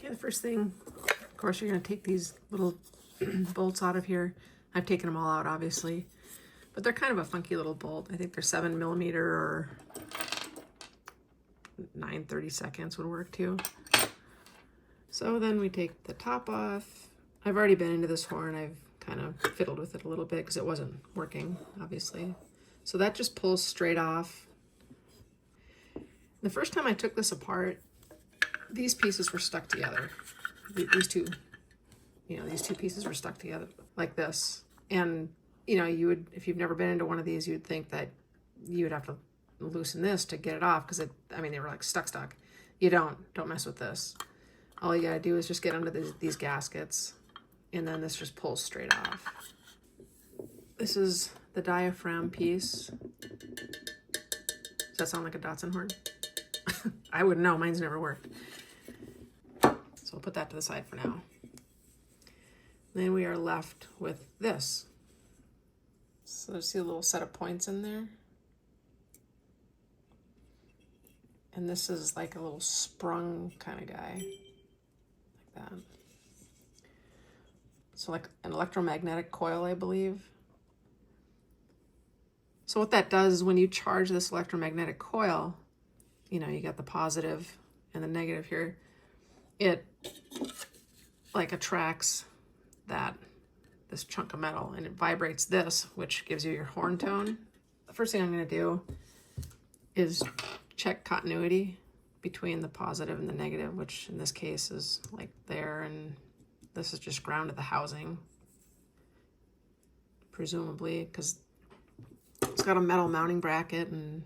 Okay, the first thing, of course, you're going to take these little bolts out of here. I've taken them all out, obviously, but they're kind of a funky little bolt. I think they're 7mm or 9/32 would work too. So then we take the top off. I've already been into this horn. I've kind of fiddled with it a little bit because it wasn't working, obviously. So that just pulls straight off. The first time I took this apart, these pieces were stuck together. These two, these two pieces were stuck together like this. And, you would, if you've never been into one of these, you'd think that you would have to loosen this to get it off because they were like stuck. You don't mess with this. All you gotta do is just get under these gaskets, and then this just pulls straight off. This is the diaphragm piece. Does that sound like a Datsun horn? I wouldn't know, mine's never worked. So I'll put that to the side for now. Then we are left with this. So there's see a little set of points in there. And this is like a little sprung kind of guy, like that. So like an electromagnetic coil, I believe. So what that does is when you charge this electromagnetic coil, you got the positive and the negative here, it like attracts this chunk of metal, and it vibrates this, which gives you your horn tone. The first thing I'm going to do is check continuity between the positive and the negative, which in this case is like there, and this is just ground to the housing, presumably, because it's got a metal mounting bracket, and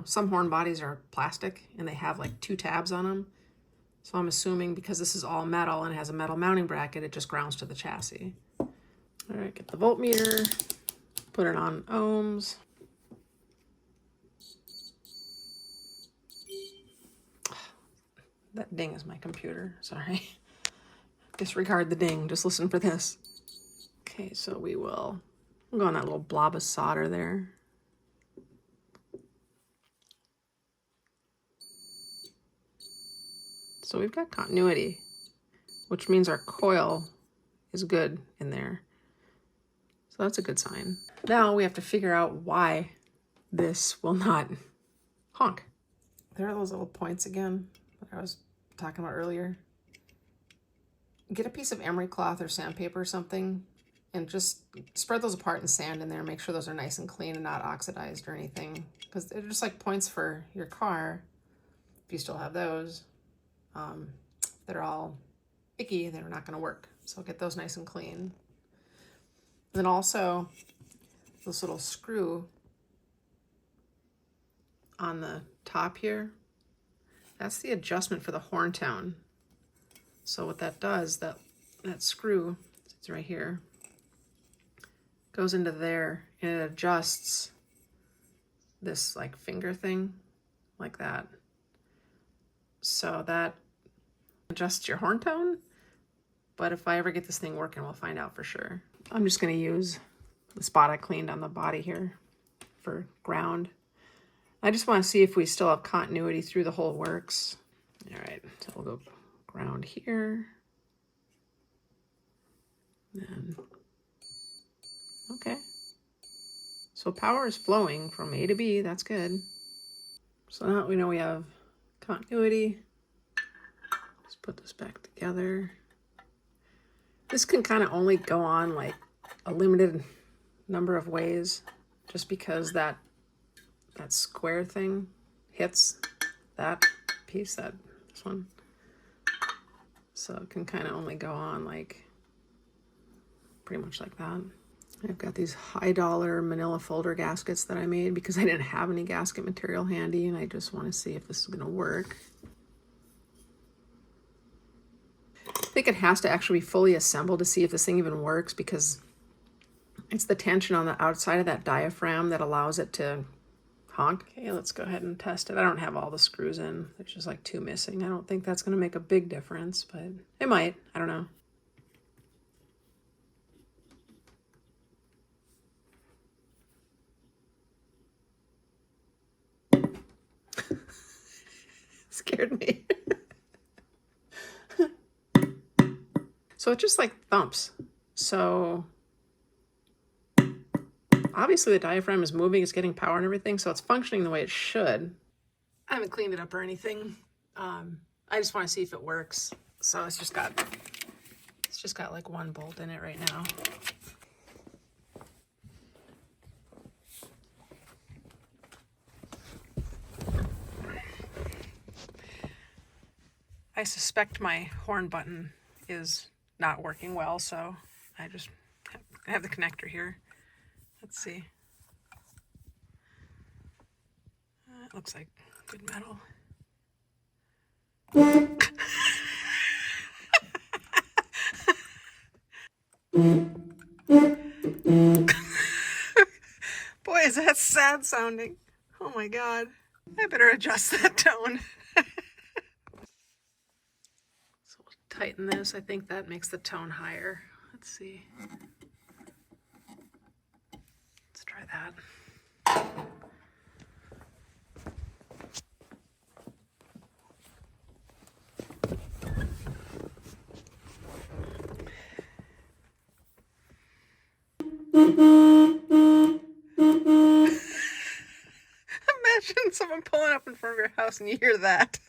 some horn bodies are plastic and they have like 2 tabs on them. So I'm assuming because this is all metal and has a metal mounting bracket, it just grounds to the chassis. All right, get the voltmeter, put it on ohms. That ding is my computer, sorry. Disregard the ding, just listen for this. Okay, so we'll go on that little blob of solder there. So we've got continuity, which means our coil is good in there. So that's a good sign. Now we have to figure out why this will not honk. There are those little points again that I was talking about earlier. Get a piece of emery cloth or sandpaper or something and just spread those apart and sand in there. Make sure those are nice and clean and not oxidized or anything, because they're just like points for your car. If you still have those, that are all icky, they're not going to work. So get those nice and clean. And then also this little screw on the top here, that's the adjustment for the horn tone. So what that does, that screw, it's right here, goes into there and it adjusts this like finger thing like that. So that adjusts your horn tone. But if I ever get this thing working, we'll find out for sure. I'm just going to use the spot I cleaned on the body here for ground. I just want to see if we still have continuity through the whole works. All right, so we'll go ground here. And okay. So power is flowing from A to B, that's good. So now we know we have continuity. Let's put this back together. This can kind of only go on like a limited number of ways, just because that square thing hits that piece, this one. So it can kind of only go on like pretty much like that. I've got these $high manila folder gaskets that I made because I didn't have any gasket material handy, and I just want to see if this is going to work. I think it has to actually be fully assembled to see if this thing even works, because it's the tension on the outside of that diaphragm that allows it to honk. Okay, let's go ahead and test it. I don't have all the screws in. There's just like 2 missing. I don't think that's going to make a big difference, but it might. I don't know. Scared me. So it just like thumps. So obviously the diaphragm is moving, it's getting power and everything, so it's functioning the way it should. I haven't cleaned it up or anything. I just want to see if it works. So it's just got like one bolt in it right now. I suspect my horn button is not working well, so I just have the connector here. Let's see. It looks like good metal. Boy, is that sad sounding. Oh my god. I better adjust that tone. So we'll tighten this. I think that makes the tone higher. Let's see. Let's try that. Imagine someone pulling up in front of your house and you hear that.